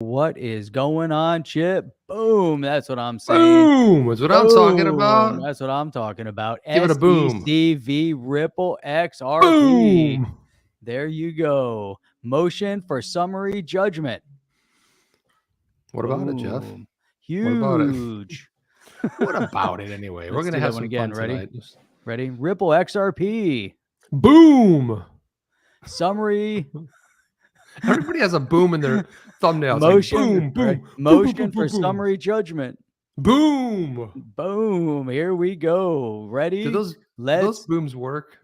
What is going on, Chip? Boom. That's what I'm saying. Boom. That's what I'm talking about. That's what I'm talking about. Give it a boom. SEC Ripple XRP. Boom. There you go. Motion for summary judgment. What about it, Jeff? Huge. What about it? What about it anyway? We're going to have some again. fun Ready? tonight. Ready? Ripple XRP. Boom. Summary. Everybody has a boom in their thumbnails. Motion, like boom, boom, right? boom, Motion boom, boom, for boom, summary judgment. Boom. Boom. Here we go. Ready? Do those booms work?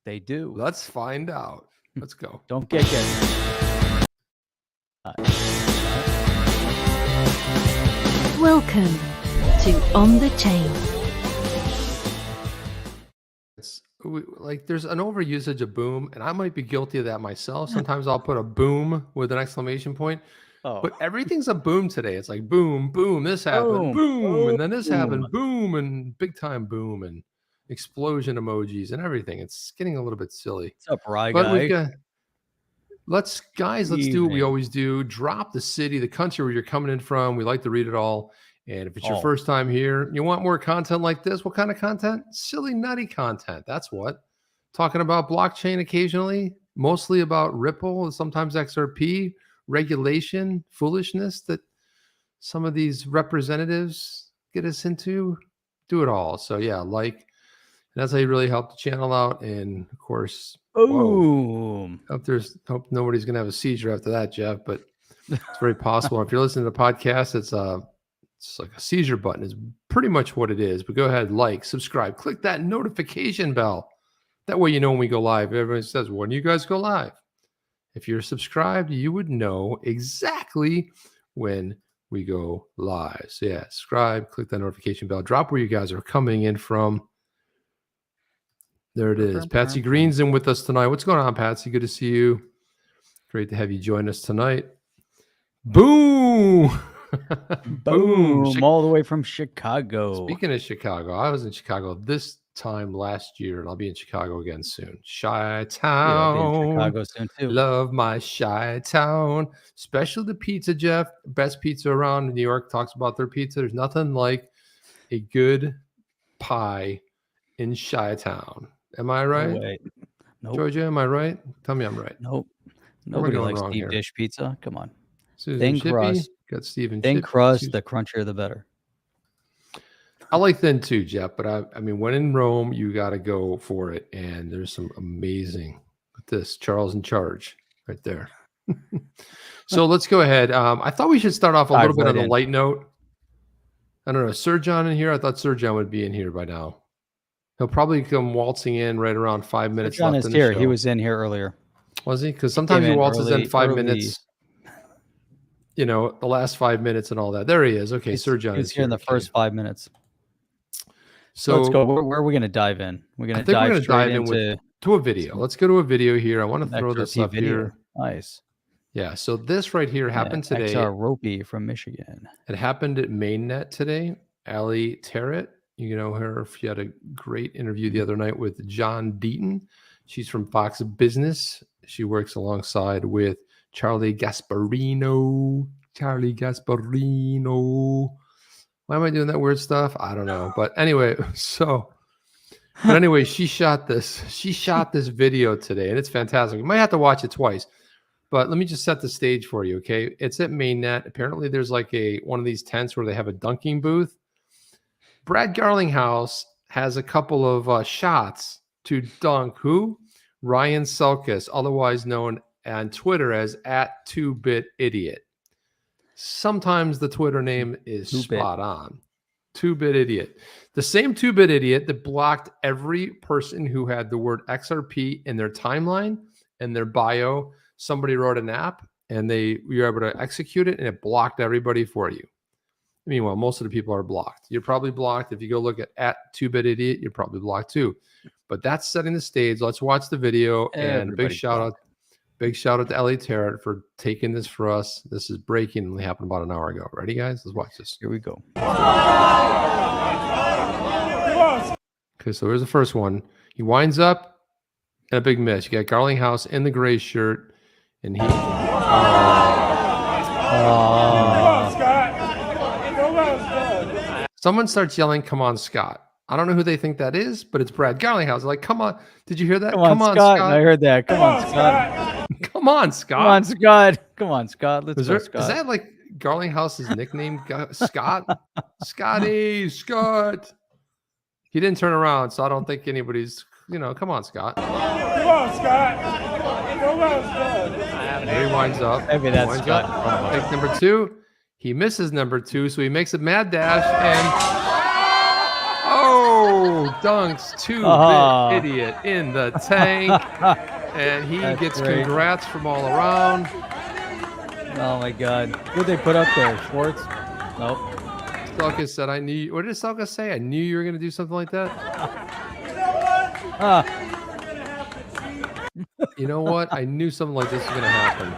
They do. Let's find out. Let's go. Don't get Welcome to On the Chain. There's an overusage of boom, and I might be guilty of that myself. Sometimes I'll put a boom with an exclamation point. Oh. But everything's a boom today. It's like boom, boom, this happened, boom, and then this happened, boom, and big time boom, and explosion emojis and everything. It's getting a little bit silly. What's up, Rye But guy? let's do what we always do. Drop the city, the country where you're coming in from. We like to read it all. And if it's your first time here, you want more content like this, what kind of content? Silly, nutty content. That's what. Talking about blockchain occasionally, mostly about Ripple, sometimes XRP, regulation, foolishness that some of these representatives get us into. Do it all. So yeah, and that's how you really help the channel out. And of course, boom. Hope nobody's gonna have a seizure after that, Jeff, but it's very possible. If you're listening to the podcast, it's like a seizure button is pretty much what it is. But go ahead, subscribe, click that notification bell. That way you know when we go live. Everyone says, when do you guys go live? If you're subscribed, you would know exactly when we go live. So yeah, subscribe, click that notification bell, drop where you guys are coming in from. There it is. Patsy Green's in with us tonight. What's going on, Patsy? Good to see you. Great to have you join us tonight. Boom. Boom. All the way from Chicago. Speaking of Chicago, I was in Chicago this time last year, and I'll be in Chicago again soon. Chi-town. Yeah, I'll be in Chicago soon too. Love my Chi-town. Special to pizza, Jeff. Best pizza around. New York talks about their pizza. There's nothing like a good pie in Chi-town. Am I right? No way. Nope. Georgia, am I right? Tell me I'm right. Nope. Nobody likes deep dish pizza. Come on. Thin crust. Got Steven. Thin crust. The crunchier, the better. I like thin too, Jeff. But I mean, when in Rome, you got to go for it. And there's some amazing. Look at this, Charles in charge, right there. So let's go ahead. I thought we should start off a little bit on a light note. I don't know, Sir John in here. I thought Sir John would be in here by now. He'll probably come waltzing in right around 5 minutes. Sir John is here. He was in here earlier. Was he? Because sometimes he waltzes in 5 minutes. You know, the last 5 minutes and all that. There he is. Okay, Sir John is here in the first 5 minutes. So let's go. Where are we going to dive in? We're going to dive straight into a video. Let's go to a video here. I want to throw this up here. Nice. Yeah. So this right here happened today. XRP from Michigan. It happened at Mainnet today. Eleanor Terret. You know her. She had a great interview the other night with John Deaton. She's from Fox Business. She works alongside with Charlie Gasparino. Why am I doing that weird stuff? I don't know. But anyway, she shot this. She shot this video today, and it's fantastic. You might have to watch it twice. But let me just set the stage for you, okay? It's at Mainnet. Apparently, there's like one of these tents where they have a dunking booth. Brad Garlinghouse has a couple of shots to dunk who? Ryan Selkis, otherwise known on Twitter as @2BitIdiot. Sometimes the Twitter name is spot on. 2-Bit Idiot. The same 2-Bit Idiot that blocked every person who had the word XRP in their timeline and their bio. Somebody wrote an app and you were able to execute it and it blocked everybody for you. Meanwhile, most of the people are blocked. You're probably blocked. If you go look at 2-Bit Idiot, you're probably blocked too. But that's setting the stage. Let's watch the video. And big shout out to Eleanor Terret for taking this for us. This is breaking and it happened about an hour ago. Ready, guys? Let's watch this. Here we go. Okay, so here's the first one. He winds up and a big miss. You got Garlinghouse in the gray shirt, and he Oh, Someone starts yelling, "Come on, Scott." I don't know who they think that is, but it's Brad Garlinghouse. Like, come on. Did you hear that? come on, Scott. I heard that. Come on, Scott. Come on, Scott. Come on, Scott. Come on, Scott. Let's go, Scott. Is that like Garlinghouse's nickname? Scott? Scotty, Scott. He didn't turn around, so I don't think anybody's, come on, Scott. Come on, Scott. Come on, Scott. There he winds up. Maybe that's Scott. Takes number 2. He misses number 2, so he makes a mad dash and dunks 2-bit idiot in the tank. And he gets congrats from all around. Oh my God. Who'd they put up there? Schwartz? Nope. Selkis said, I knew. What did Selkis say? I knew you were going to do something like that. You know what? I knew something like this was going to happen.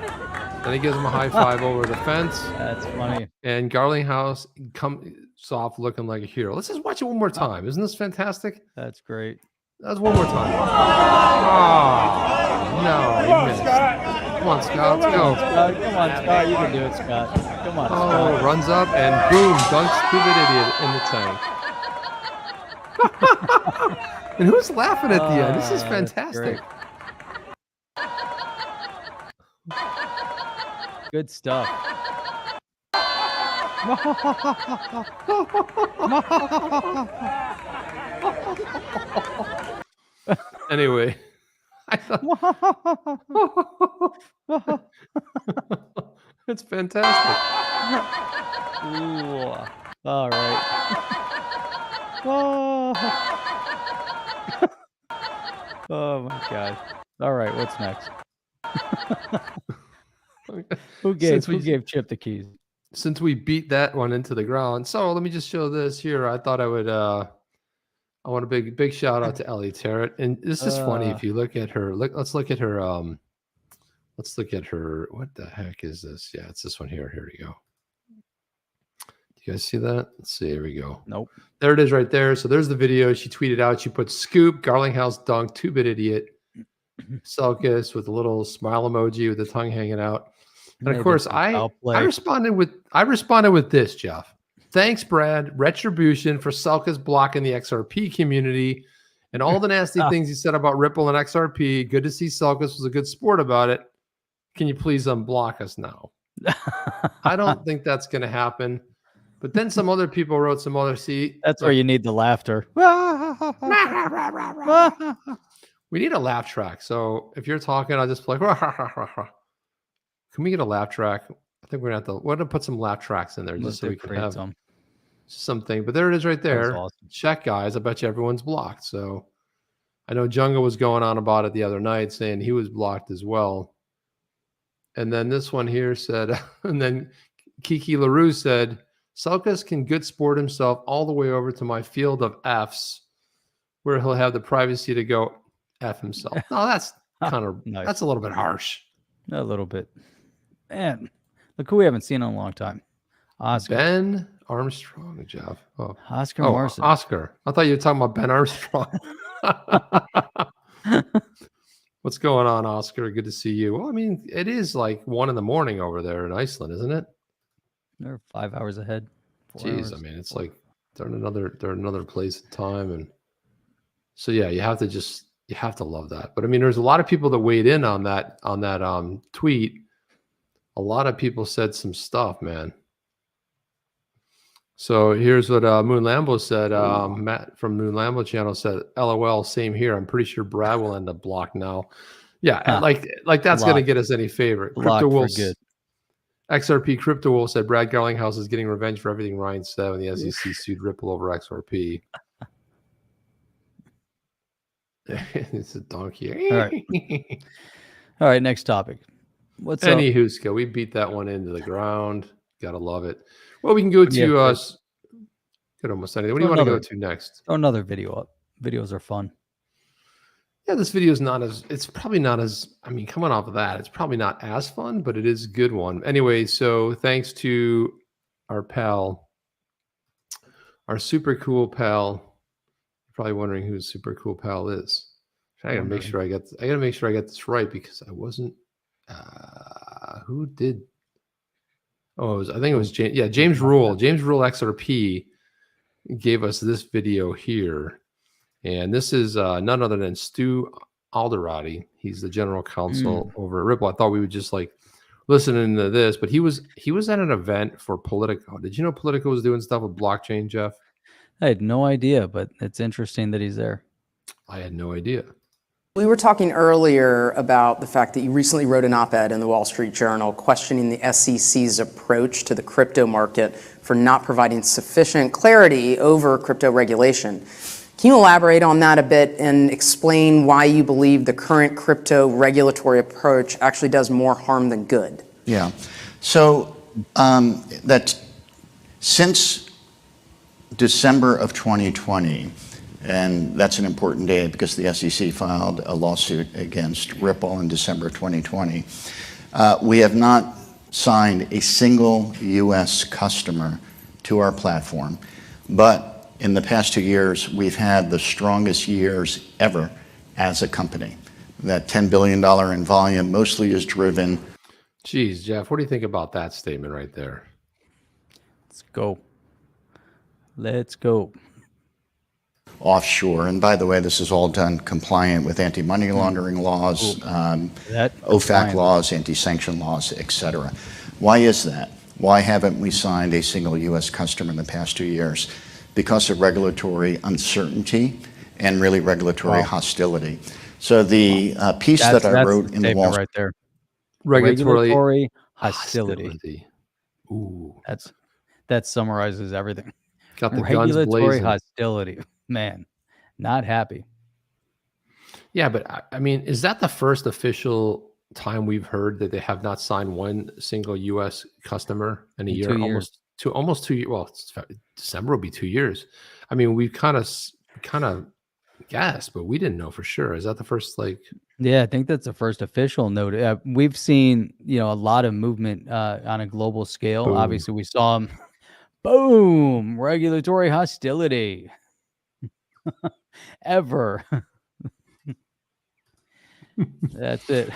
Then he gives him a high five over the fence. That's funny. And Garlinghouse comes off looking like a hero. Let's just watch it one more time. Isn't this fantastic? That's great. That's one more time. Oh, no. He missed. Come on, Scott. Let's go. Come on, Scott. You can do it, Scott. Come on, Scott. Runs up and boom, dunks 2-bit idiot in the tank. And who's laughing at the end? This is fantastic. Good stuff. Anyway, I thought it's fantastic. Ooh. All right. Oh my God. All right, what's next? Who gave Chip the keys? Since we beat that one into the ground, so let me just show this here. I thought I would. I want a big shout out to Eleanor Terret, and this is funny if you look at her. Let's look at her. Let's look at her. What the heck is this? Yeah, it's this one here. Here we go. Do you guys see that? Let's see. Here we go. Nope. There it is, right there. So there's the video. She tweeted out. She put scoop Garlinghouse dunk 2-bit idiot. Selkis with a little smile emoji with the tongue hanging out. And of course, I responded with this, Jeff. Thanks, Brad. Retribution for Selkis blocking the XRP community and all the nasty things he said about Ripple and XRP. Good to see Selkis was a good sport about it. Can you please unblock us now? I don't think that's going to happen. But then some other people wrote some other That's where you need the laughter. We need a laugh track. So if you're talking, I'll just play. Can we get a laugh track? I think we're going to put some laugh tracks in there just so we can have something. But there it is right there. Awesome. Check, guys. I bet you everyone's blocked. So I know Junga was going on about it the other night saying he was blocked as well. And then this one here said, and then Kiki LaRue said, Selkis can good sport himself all the way over to my field of Fs where he'll have the privacy to go F himself. No, that's kind of, nice. That's a little bit harsh. A little bit. Man, look who we haven't seen in a long time. Oscar. Ben Armstrong, Jeff. Oh. Oscar Morrison. Oscar. I thought you were talking about Ben Armstrong. What's going on, Oscar? Good to see you. Well, I mean, it is like 1 a.m. over there in Iceland, isn't it? They're 5 hours ahead. Jeez, I mean, it's like they're in another place and time, and so yeah, you have to love that. But I mean, there's a lot of people that weighed in on that tweet. A lot of people said some stuff, man. So here's what Moon Lambo said. Matt from Moon Lambo channel said, "LOL, same here. I'm pretty sure Brad will end up blocked now." Yeah, like that's going to get us any favor. Crypto Wolf, XRP Crypto Wolf said Brad Garlinghouse is getting revenge for everything Ryan said when the SEC sued Ripple over XRP. It's a donkey. All right. All right, next topic. What's Huska? We beat that one into the ground. Gotta love it. Well, we can go to almost anything. What do you want to go to next? Throw another video up. Videos are fun. Yeah, this video is it's probably not as, I mean, coming off of that, it's probably not as fun, but it is a good one. Anyway, so thanks to our pal, our super cool pal. You're probably wondering who super cool pal is. I gotta make sure I get this right because I wasn't who did Oh, I think it was James. Yeah, James Rule. James Rule XRP gave us this video here, and this is none other than Stu Alderoty. He's the general counsel over at Ripple. I thought we would just like listening to this, but he was at an event for Politico. Did you know Politico was doing stuff with blockchain, Jeff? I had no idea, but it's interesting that he's there. I had no idea. We were talking earlier about the fact that you recently wrote an op-ed in the Wall Street Journal questioning the SEC's approach to the crypto market for not providing sufficient clarity over crypto regulation. Can you elaborate on that a bit and explain why you believe the current crypto regulatory approach actually does more harm than good? Yeah. So that since December of 2020, and that's an important day because the SEC filed a lawsuit against Ripple in December 2020. We have not signed a single U.S. customer to our platform, but in the past 2 years, we've had the strongest years ever as a company. That $10 billion in volume mostly is driven. Geez, Jeff, what do you think about that statement right there? Let's go. Let's go. Offshore. And by the way, this is all done compliant with anti-money laundering laws, OFAC laws, anti-sanction laws, etc. Why is that? Why haven't we signed a single U.S. customer in the past 2 years? Because of regulatory uncertainty and really regulatory hostility. So the piece that I wrote in the Wall Street right there. Regulatory hostility. Ooh, that summarizes everything. Got the Regulatory guns blazing. hostility. Man, not happy. Yeah, but I mean, is that the first official time we've heard that they have not signed one single U.S. customer in a year? Almost 2 years. Well, December will be 2 years. I mean, we've kind of guessed, but we didn't know for sure. Is that the first Yeah, I think that's the first official note. We've seen, a lot of movement on a global scale. Boom. Obviously, we saw them. Boom! Regulatory hostility. Ever. That's it.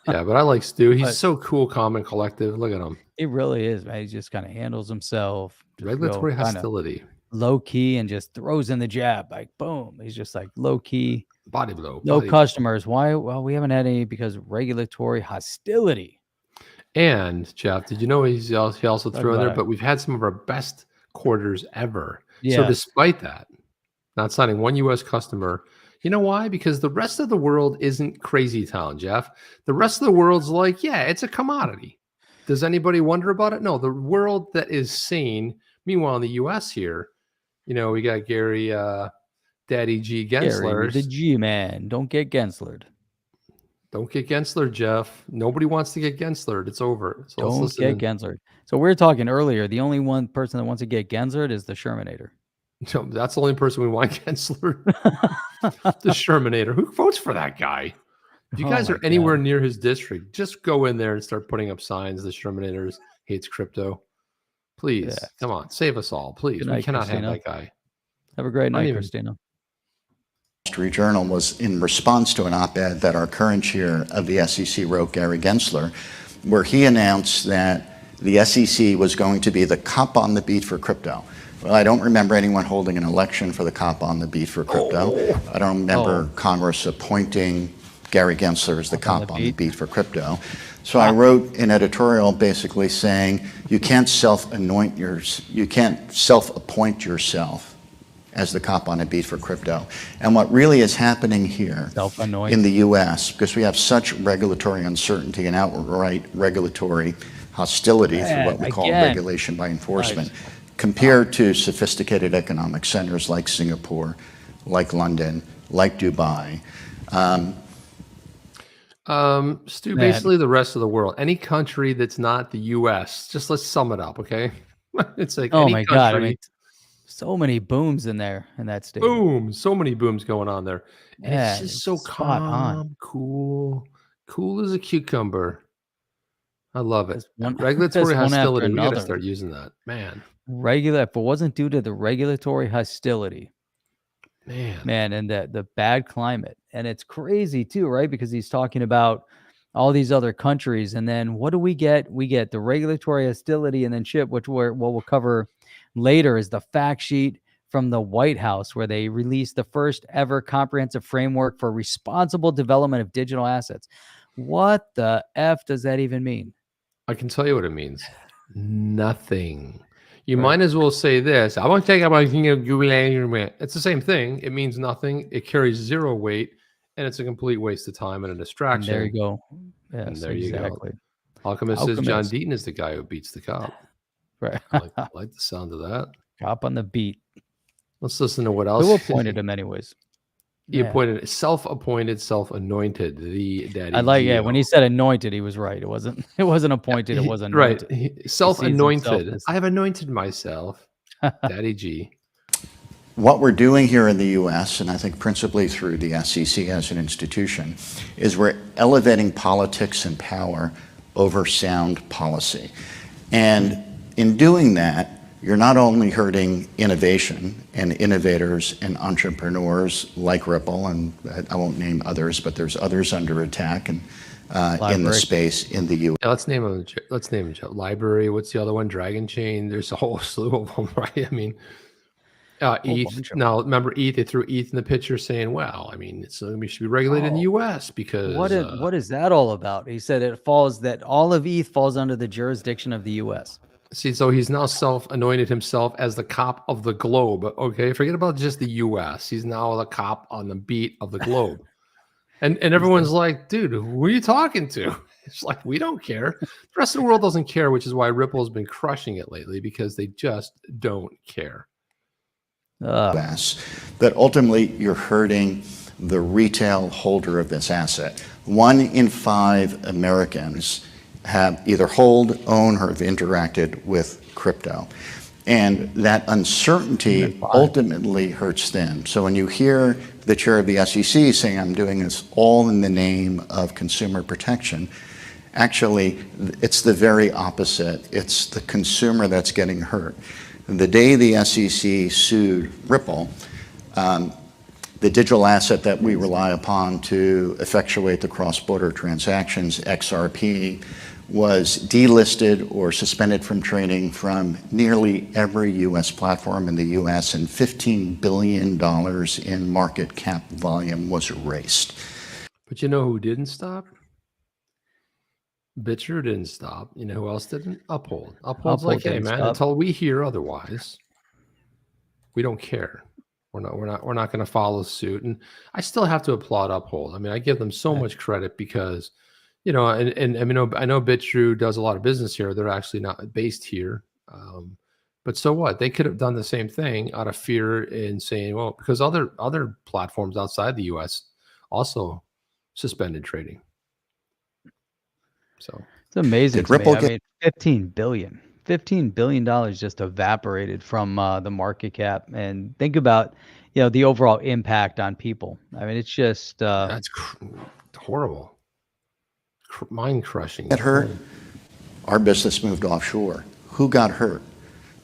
Yeah, but I like Stu. He's so cool, calm, and collective. Look at him. He really is, man. He just kind of handles himself. Regulatory hostility. Low key and just throws in the jab. Like, boom. He's just like low key. Body blow. No customers. Why? Well, we haven't had any because of regulatory hostility. And Jeff, did you know he also threw in there? But we've had some of our best quarters ever. Yeah. So despite that, not signing one U.S. customer, you know why? Because the rest of the world isn't crazy town, Jeff. The rest of the world's like, yeah, it's a commodity. Does anybody wonder about it? No, the world that is sane. Meanwhile, in the U.S. here, we got Gary, Daddy G Gensler. The G man. Don't get Genslered. Don't get Genslered, Jeff. Nobody wants to get Genslered. It's over. So don't get Genslered. So we were talking earlier. The only one person that wants to get Genslered is the Shermanator. So that's the only person we want Gensler. The Shermanator. Who votes for that guy? If you guys are anywhere near his district, just go in there and start putting up signs. The Shermanator hates crypto. Please, come on, save us all, please. We cannot have that guy. Have a great night, Christina. Wall Street Journal was in response to an op-ed that our current chair of the SEC wrote, Gary Gensler, where he announced that the SEC was going to be the cop on the beat for crypto. Well, I don't remember anyone holding an election for the cop on the beat for crypto. I don't remember Congress appointing Gary Gensler as the cop on the beat for crypto. So I wrote an editorial basically saying you can't self-appoint yourself as the cop on a beat for crypto. And what really is happening here in the U.S., because we have such regulatory uncertainty and outright regulatory hostility through what we call regulation by enforcement, compared to sophisticated economic centers like Singapore, like London, like Dubai. Stu, basically the rest of the world, any country that's not the U.S., just let's sum it up, okay? It's like, oh my God, I mean, so many booms in there in that state. Boom, so many booms going on there. And Yeah, it's just so spot on. cool as a cucumber. I love it. Regulatory one after hostility. We got to another. start using that, man. If it wasn't due to the regulatory hostility, Man, and the bad climate, and it's crazy too, right? Because he's talking about, all these other countries. And then what do we get? We get the regulatory hostility, and then Chip, what we'll cover later is the fact sheet from the White House, where they released the first ever comprehensive framework for responsible development of digital assets. What the F does that even mean? I can tell you what it means. Nothing. You might as well say this. I won't take up my Google. It's the same thing. It means nothing. It carries zero weight, and it's a complete waste of time and a distraction. And there you go. Yes, and there exactly. you go. Alchemist says John Deaton is the guy who beats the cop. Right. I like the sound of that. Cop on the beat. Let's listen to what else. Who appointed him anyways? He appointed, self-appointed, self-anointed, the daddy. I like, when he said anointed, he was right. It wasn't appointed. It was anointed. Right. Self-anointed. I have anointed myself. Daddy G. What we're doing here in the U.S., and I think principally through the SEC as an institution, is we're elevating politics and power over sound policy. And in doing that, you're not only hurting innovation and innovators and entrepreneurs like Ripple, and I won't name others, but there's others under attack and in the space in the U.S. Yeah, let's name them. Let's name them. Library. What's the other one? Dragon Chain. There's a whole slew of them, right? I mean, ETH. Now, remember ETH? They threw ETH in the picture, saying, "Well, I mean, we should be regulated in the U.S. because what is that all about?" He said that all of ETH falls under the jurisdiction of the U.S. See, so he's now self-anointed himself as the cop of the globe. Okay, forget about just the U.S. He's now the cop on the beat of the globe, and everyone's like, "Dude, who are you talking to?" It's like, we don't care. The rest of the world doesn't care, which is why Ripple has been crushing it lately, because they just don't care. That ultimately you're hurting the retail holder of this asset. 1 in 5 Americans have either hold, own, or have interacted with crypto. And that uncertainty ultimately hurts them. So when you hear the chair of the SEC saying, I'm doing this all in the name of consumer protection, actually, it's the very opposite. It's the consumer that's getting hurt. The day the SEC sued Ripple, the digital asset that we rely upon to effectuate the cross-border transactions, XRP, was delisted or suspended from trading from nearly every U.S. platform in the U.S., and $15 billion in market cap volume was erased. But you know who didn't stop? Bitcher didn't stop. You know who else didn't? Uphold. Uphold's like, hey man, until we hear otherwise, we don't care. We're not going to follow suit. And I still have to applaud Uphold. I mean, I give them so much credit because, you know, and I mean, I know BitTrue does a lot of business here. They're actually not based here. But so what? They could have done the same thing out of fear in saying, well, because other platforms outside the U.S. also suspended trading. So it's amazing. Did Ripple I mean, $15 billion just evaporated from the market cap. And think about, you know, the overall impact on people. I mean, it's just that's horrible. Mind crushing. Get hurt. Our business moved offshore. Who got hurt?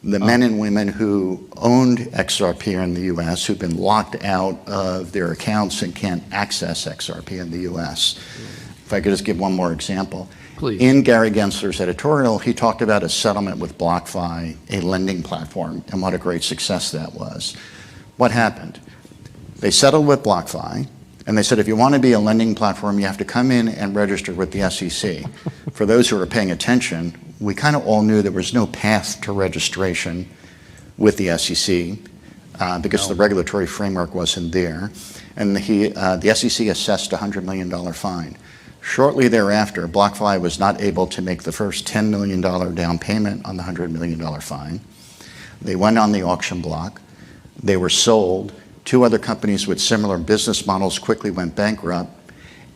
The men and women who owned XRP in the U.S., who've been locked out of their accounts and can't access XRP in the U.S. If I could just give one more example. Please. In Gary Gensler's editorial, he talked about a settlement with BlockFi, a lending platform, and what a great success that was. What happened? They settled with BlockFi, and they said, if you want to be a lending platform, you have to come in and register with the SEC. For those who are paying attention, we kind of all knew there was no path to registration with the SEC because the regulatory framework wasn't there. And the SEC assessed a $100 million fine. Shortly thereafter, BlockFi was not able to make the first $10 million down payment on the $100 million fine. They went on the auction block. They were sold. 2 other companies with similar business models quickly went bankrupt.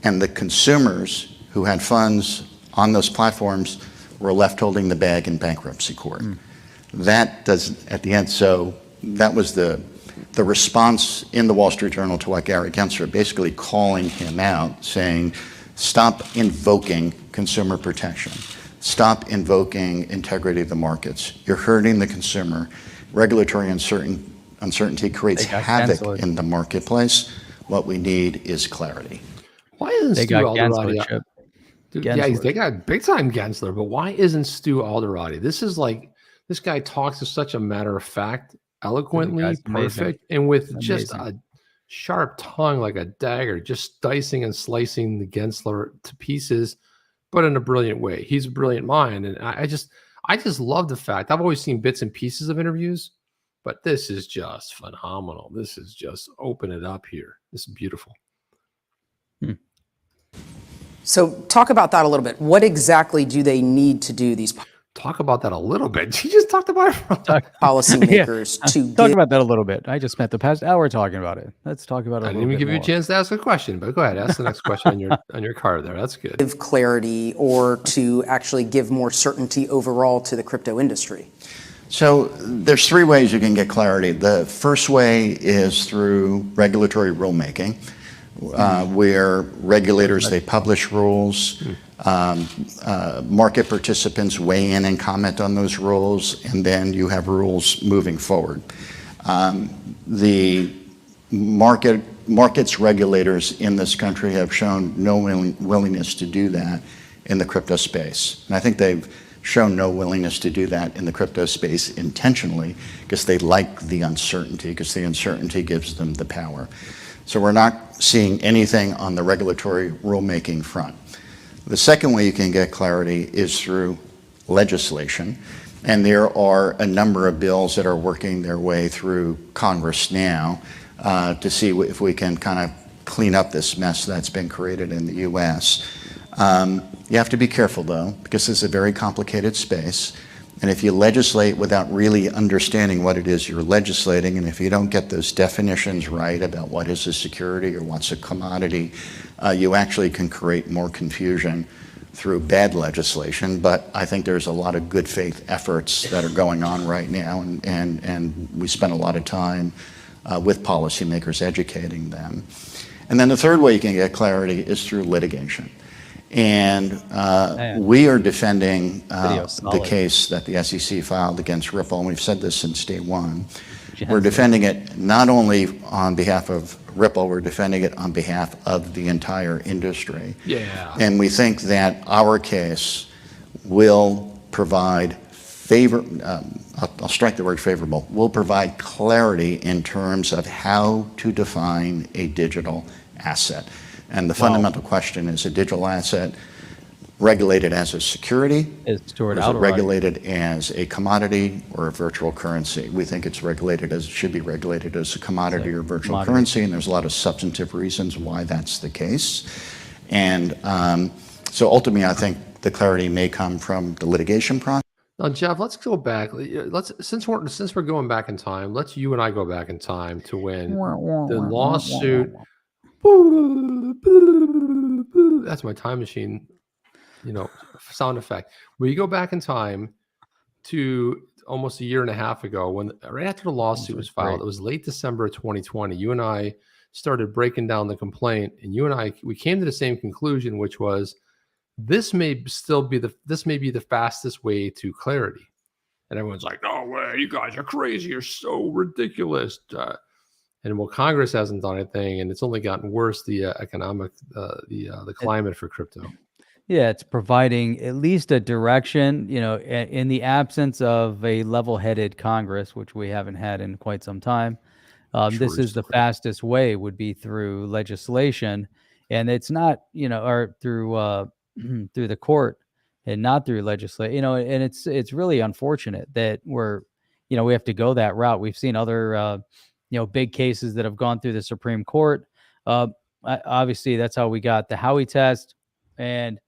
And the consumers who had funds on those platforms were left holding the bag in bankruptcy court. That does, at the end, so that was the response in the Wall Street Journal to what Gary Gensler, basically calling him out, saying, stop invoking consumer protection. Stop invoking integrity of the markets. You're hurting the consumer. Regulatory uncertainty creates havoc in the marketplace. What we need is clarity. Why isn't Stu Alderoty? Dude, yeah, they got big time Gensler, but why isn't Stu Alderoty? This guy talks to such a matter of fact, eloquently, perfect, and with just a sharp tongue like a dagger, just dicing and slicing the Gensler to pieces, but in a brilliant way. He's a brilliant mind, and I just love the fact. I've always seen bits and pieces of interviews, but this is just phenomenal. This is just open it up here. This is beautiful. So talk about that a little bit. What exactly do they need to do, these Talk about that a little bit. You just talked about it. policymakers to talk about that a little bit. I just spent the past hour talking about it. Let's talk about it. I didn't even give you a chance to ask a question, but go ahead. Ask the next question on your card there. That's good. give clarity or to actually give more certainty overall to the crypto industry? So there's three ways you can get clarity. The first way is through regulatory rulemaking, where regulators, they publish rules, market participants weigh in and comment on those rules, and then you have rules moving forward. The markets regulators in this country have shown no willingness to do that in the crypto space. And I think they've shown no willingness to do that in the crypto space intentionally because they like the uncertainty, because the uncertainty gives them the power. So we're not seeing anything on the regulatory rulemaking front. The second way you can get clarity is through legislation. And there are a number of bills that are working their way through Congress now to see if we can kind of clean up this mess that's been created in the US. You have to be careful though, because this is a very complicated space. And if you legislate without really understanding what it is you're legislating, and if you don't get those definitions right about what is a security or what's a commodity, you actually can create more confusion through bad legislation. But I think there's a lot of good faith efforts that are going on right now, and we spend a lot of time with policymakers educating them. And then the third way you can get clarity is through litigation. And we are defending the case that the SEC filed against Ripple, and we've said this since day one. We're defending it not only on behalf of Ripple, we're defending it on behalf of the entire industry. Yeah. And we think that our case will provide I'll strike the word favorable, will provide clarity in terms of how to define a digital asset. And the fundamental question is a digital asset regulated as a security, is it regulated as a commodity or a virtual currency? We think it's should be regulated as a commodity or virtual currency, and there's a lot of substantive reasons why that's the case. And so ultimately, I think the clarity may come from the litigation process. Now, Jeff, let's go back. Since we're going back in time, let's you and I go back in time to when the lawsuit. That's my time machine, sound effect. We go back in time to almost a year and a half ago, when right after the lawsuit was filed. It was late December of 2020. You and I started breaking down the complaint, and we came to the same conclusion, which was this may be the fastest way to clarity. And everyone's like, "No way, you guys are crazy! You're so ridiculous." And well, Congress hasn't done anything, and it's only gotten worse. The economic, the climate for crypto. Yeah, it's providing at least a direction. In the absence of a level-headed Congress, which we haven't had in quite some time, this is the fastest way. Would be through legislation, and it's not, or through through the court, and not through legislation. And it's really unfortunate that we have to go that route. We've seen other big cases that have gone through the Supreme Court. Obviously, that's how we got the Howey test. And,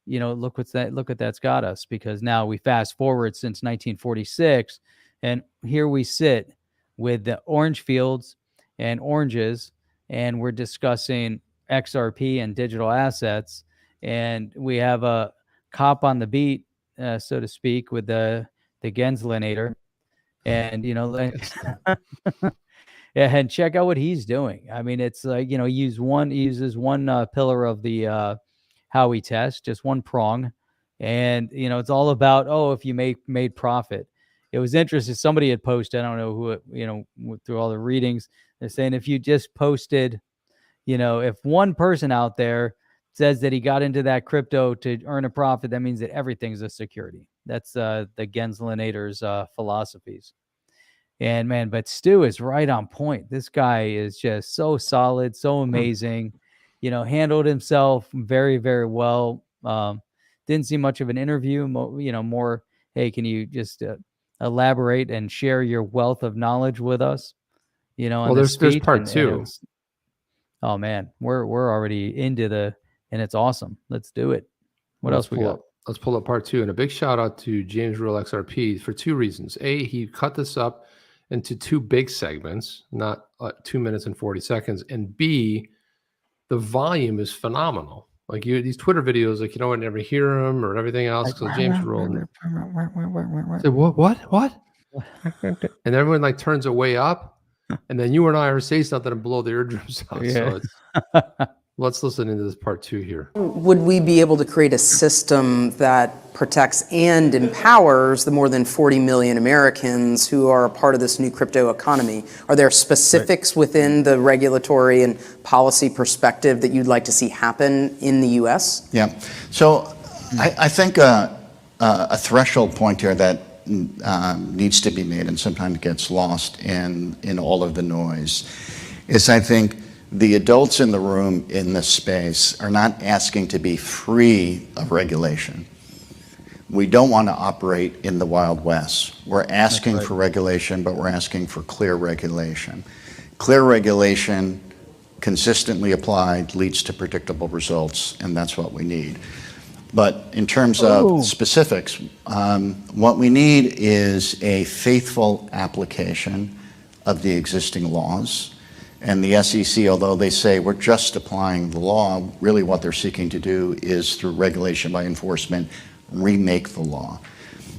look what that's got us, because now we fast forward since 1946, and here we sit with the orange fields and oranges, and we're discussing XRP and digital assets. And we have a cop on the beat, so to speak, with the Genslenator. And, yeah, and check out what he's doing. I mean, it's like, he uses one pillar of the Howey test, just one prong. And, it's all about, if you made profit. It was interesting. Somebody had posted, I don't know who, through all the readings, they're saying if you just posted, if one person out there says that he got into that crypto to earn a profit, that means that everything's a security. That's the Genslenator's philosophies. And man, but Stu is right on point. This guy is just so solid, so amazing. Handled himself very, very well. Didn't see much of an interview. More, hey, can you just elaborate and share your wealth of knowledge with us? Well, there's part two. Oh man, we're already into and it's awesome. Let's do it. What else we got? Let's pull up part two. And a big shout out to James Real XRP for two reasons. A, he cut this up into two big segments, not 2 minutes and 40 seconds. And B, the volume is phenomenal. Like these Twitter videos, like, I never hear them or everything else. So James rolled. Say, what? And everyone like turns it way up. And then you and I are saying something and blow the eardrums out. Yeah. So let's listen into this part two here. Would we be able to create a system that protects and empowers the more than 40 million Americans who are a part of this new crypto economy? Are there specifics within the regulatory and policy perspective that you'd like to see happen in the U.S.? Yeah. So I think a threshold point here that needs to be made and sometimes gets lost in all of the noise is, I think, the adults in the room in this space are not asking to be free of regulation. We don't want to operate in the Wild West. We're asking for regulation, but we're asking for clear regulation. Clear regulation, consistently applied, leads to predictable results, and that's what we need. But in terms of specifics, what we need is a faithful application of the existing laws. And the SEC, although they say we're just applying the law, really what they're seeking to do is, through regulation by enforcement, remake the law.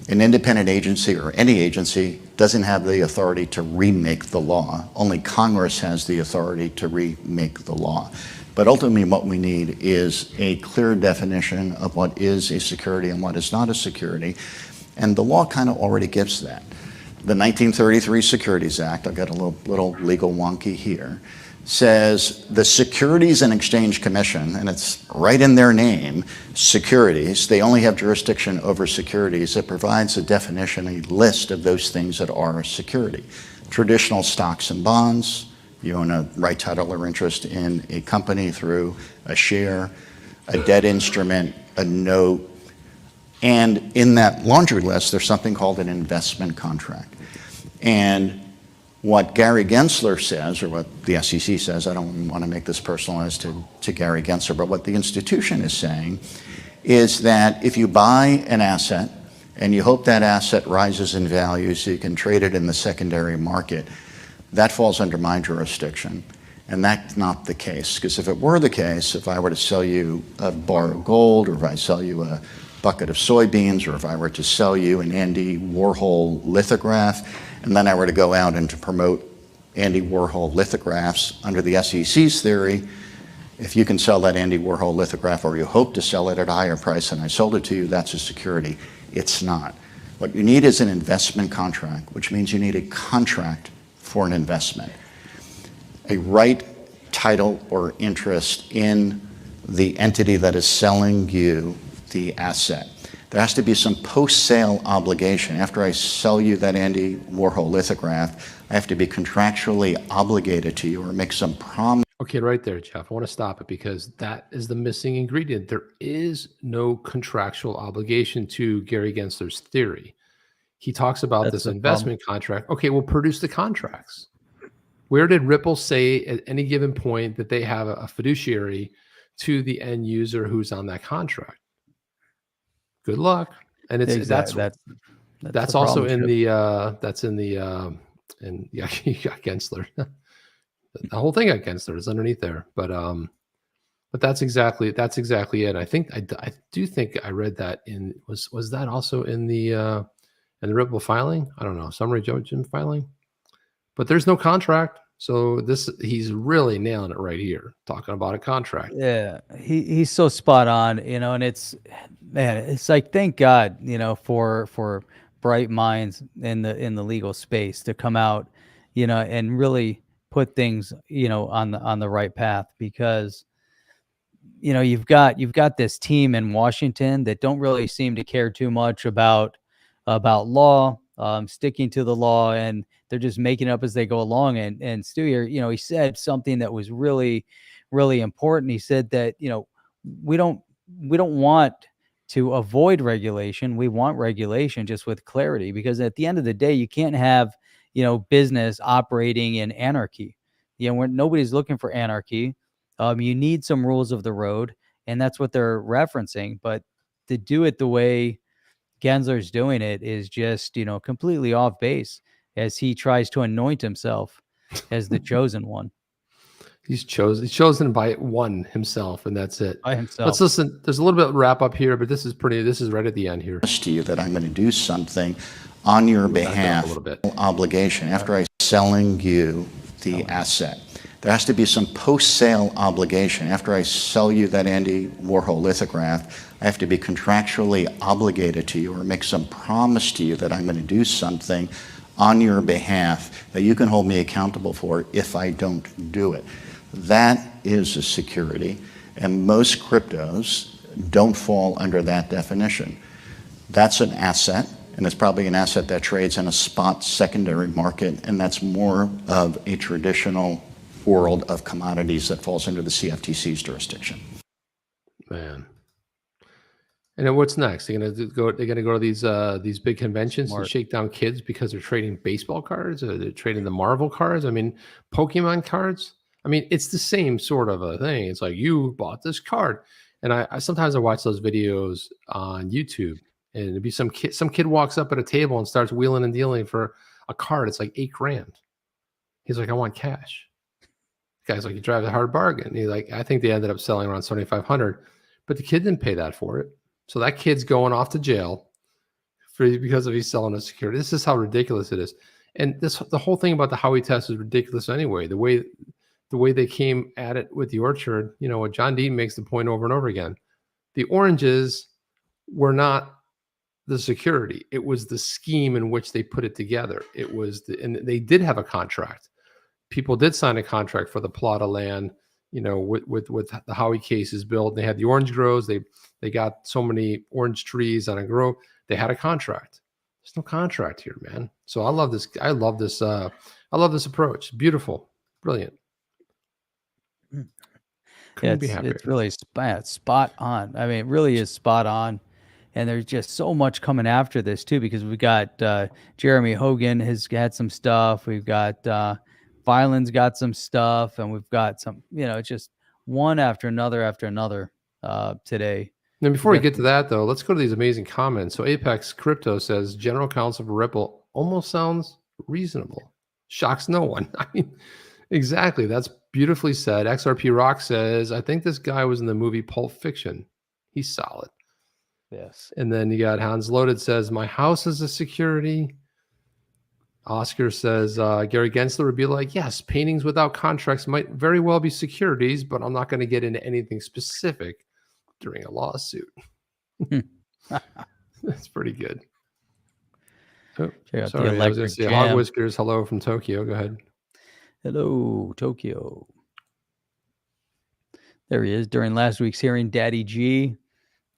An independent agency or any agency doesn't have the authority to remake the law. Only Congress has the authority to remake the law. But ultimately what we need is a clear definition of what is a security and what is not a security. And the law kind of already gives that. The 1933 Securities Act, I've got a little legal wonky here, says the Securities and Exchange Commission, and it's right in their name, securities, they only have jurisdiction over securities. It provides a definition, a list of those things that are a security. Traditional stocks and bonds, you own a right, title, or interest in a company through a share, a debt instrument, a note, and in that laundry list, there's something called an investment contract. And what Gary Gensler says, or what the SEC says, I don't want to make this personalized to Gary Gensler, but what the institution is saying is that if you buy an asset and you hope that asset rises in value so you can trade it in the secondary market, that falls under my jurisdiction. And that's not the case, because if it were the case, if I were to sell you a bar of gold, or if I sell you a bucket of soybeans, or if I were to sell you an Andy Warhol lithograph, and then I were to go out and to promote Andy Warhol lithographs under the SEC's theory, if you can sell that Andy Warhol lithograph, or you hope to sell it at a higher price and I sold it to you, that's a security. It's not. What you need is an investment contract, which means you need a contract for an investment. A right, title, or interest in the entity that is selling you the asset. There has to be some post-sale obligation. After I sell you that Andy Warhol lithograph, I have to be contractually obligated to you or make some promise. Okay, right there, Jeff. I want to stop it because that is the missing ingredient. There is no contractual obligation to Gary Gensler's theory. He talks about this investment contract. Okay, well, produce the contracts. Where did Ripple say at any given point that they have a fiduciary to the end user who's on that contract? Good luck. And it's that's also in the and yeah, you got Gensler. The whole thing got Gensler is underneath there. But that's exactly it. I do think I read that was that also in the Ripple filing? I don't know, summary judgment filing. But there's no contract. So he's really nailing it right here, talking about a contract. Yeah, he's so spot on, and it's like, thank God, for bright minds in the legal space to come out, and really put things, on the right path, because you know, you've got this team in Washington that don't really seem to care too much about law, sticking to the law, and they're just making it up as they go along. And Stu here, you know, he said something that was really, really important. He said that, you know, we don't want to avoid regulation. We want regulation, just with clarity, because at the end of the day, you can't have, you know, business operating in anarchy. You know, nobody's looking for anarchy. You need some rules of the road, and that's what they're referencing. But to do it the way Gensler's doing it is just, you know, completely off base, as he tries to anoint himself as the chosen one. He's chosen by one himself, and that's it. By himself. Let's listen. There's a little bit of wrap up here, but this is right at the end here. To you that I'm going to do something on your behalf. A little bit. Obligation after I selling you the asset. There has to be some post-sale obligation. After I sell you that Andy Warhol lithograph, I have to be contractually obligated to you or make some promise to you that I'm going to do something on your behalf that you can hold me accountable for if I don't do it. That is a security, and most cryptos don't fall under that definition. That's an asset, and it's probably an asset that trades in a spot secondary market, and that's more of a traditional world of commodities that falls under the CFTC's jurisdiction. Man. And then what's next? They're gonna go to these big conventions and shake down kids because they're trading baseball cards, or they're trading the Marvel cards. I mean, Pokemon cards. I mean, it's the same sort of a thing. It's like, you bought this card, and I sometimes I watch those videos on YouTube, and it'd be some kid walks up at a table and starts wheeling and dealing for a card. It's like $8 grand. He's like, I want cash. Guy's like, you drive a hard bargain. He's like, I think they ended up selling around $7,500, but the kid didn't pay that for it. So that kid's going off to jail because of he's selling a security. This is how ridiculous it is. And the whole thing about the Howey test is ridiculous anyway. The way they came at it with the orchard, you know, what John Dean makes the point over and over again. The oranges were not the security. It was the scheme in which they put it together. It was and they did have a contract. People did sign a contract for the plot of land, you know, with the Howey cases built. They had the orange groves. They got so many orange trees on a grove. They had a contract. There's no contract here, man. So I love this. I love this approach. Beautiful, brilliant. Yeah, it's really spot on. I mean, it really is spot on. And there's just so much coming after this too, because we got Jeremy Hogan has had some stuff. We've got Filan's got some stuff, and we've got some, you know, it's just one after another today. And before we get to that, though, let's go to these amazing comments. So Apex Crypto says, General Counsel for Ripple almost sounds reasonable. Shocks no one. I mean, exactly. That's beautifully said. XRP Rock says, I think this guy was in the movie Pulp Fiction. He's solid. Yes. And then you got Hans Loaded says, my house is a security. Oscar says, Gary Gensler would be like, yes, paintings without contracts might very well be securities, but I'm not going to get into anything specific during a lawsuit. That's pretty good. Oh, sorry, I was going to say Hog Whiskers, hello from Tokyo. Go ahead. Hello, Tokyo. There he is. During last week's hearing, Daddy G,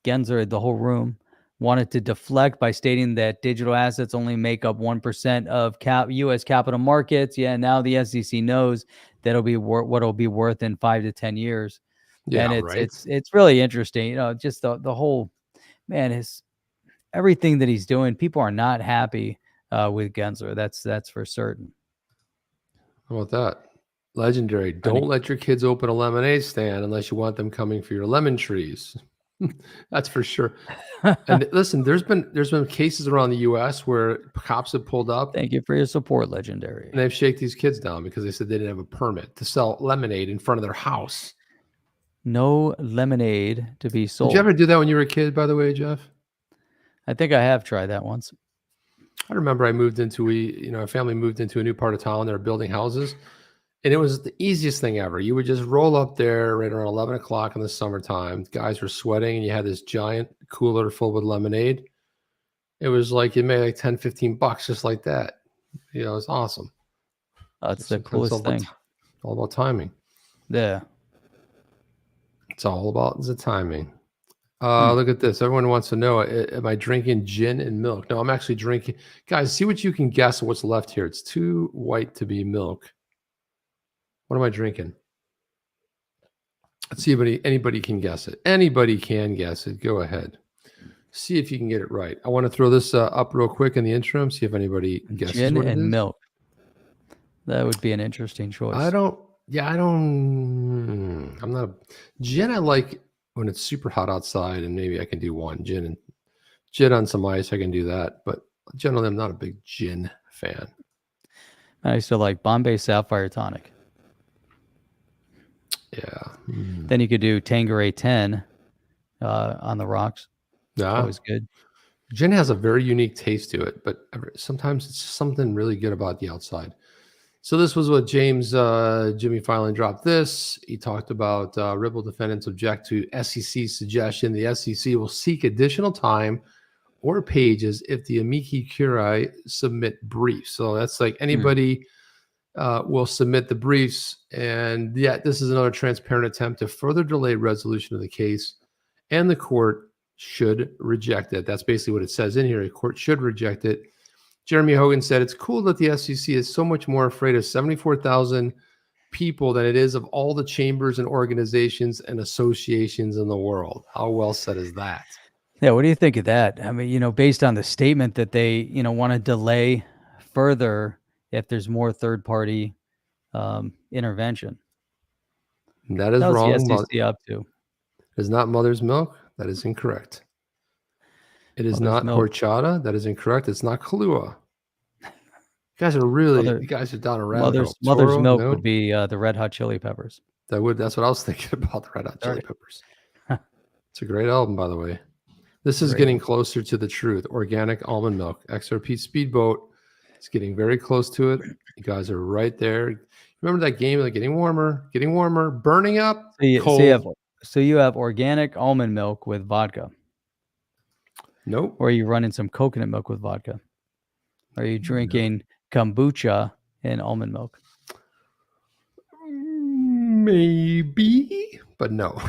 Gensler, the whole room, wanted to deflect by stating that digital assets only make up 1% of U.S. capital markets. Yeah, now the SEC knows that it'll be what it'll be worth in 5 to 10 years. Yeah, and it's really interesting. You know, just the whole, man, everything that he's doing. People are not happy with Gensler. That's for certain. How about that? Legendary. Don't let your kids open a lemonade stand unless you want them coming for your lemon trees. That's for sure. And listen, there's been cases around the U.S. where cops have pulled up. Thank you for your support, Legendary. And they've shaken these kids down because they said they didn't have a permit to sell lemonade in front of their house. No lemonade to be sold. Did you ever do that when you were a kid, by the way, Jeff? I think I have tried that once. I remember our family moved into a new part of town. They were building houses. And it was the easiest thing ever. You would just roll up there right around 11 o'clock in the summertime. Guys were sweating, and you had this giant cooler filled with lemonade. It was like you made like $10, $15 just like that. You know, it's awesome. That's the coolest thing. All about timing. Yeah. It's all about the timing. Look at this. Everyone wants to know, am I drinking gin and milk? No, I'm actually drinking. Guys, see what you can guess what's left here. It's too white to be milk. What am I drinking? Let's see if anybody can guess it. Anybody can guess it. Go ahead. See if you can get it right. I want to throw this up real quick in the interim. See if anybody guesses Gin what it and is. milk. That would be an interesting choice. I'm not a gin. I like when it's super hot outside and maybe I can do one gin on some ice. I can do that. But generally, I'm not a big gin fan. I used to like Bombay Sapphire Tonic. Yeah. Then you could do Tanqueray 10 on the rocks. Yeah. Always good. Gin has a very unique taste to it, but sometimes it's something really good about the outside. So this was what Jimmy Filan dropped this. He talked about Ripple defendants object to SEC's suggestion. The SEC will seek additional time or pages if the amici curiae submit briefs. So that's like anybody will submit the briefs. And yet this is another transparent attempt to further delay resolution of the case, and the court should reject it. That's basically what it says in here. A court should reject it. Jeremy Hogan said, it's cool that the SEC is so much more afraid of 74,000 people than it is of all the chambers and organizations and associations in the world. How well said is that? Yeah, what do you think of that? I mean, based on the statement that they, want to delay further if there's more third-party intervention. That is How's wrong. the SEC up to? It is not mother's milk. That is incorrect. It is not horchata. That is incorrect. It's not Kahlua. You guys are really, you guys are down a rabbit hole. Mother's milk would be the Red Hot Chili Peppers. That's what I was thinking about, the Red Hot Chili Peppers. It's a great album, by the way. This is getting closer to the truth. Organic almond milk. XRP Speedboat. It's getting very close to it. You guys are right there. Remember that game, like getting warmer, burning up, cold. So you have organic almond milk with vodka. Nope. Or are you running some coconut milk with vodka? Are you drinking kombucha and almond milk? Maybe, but no.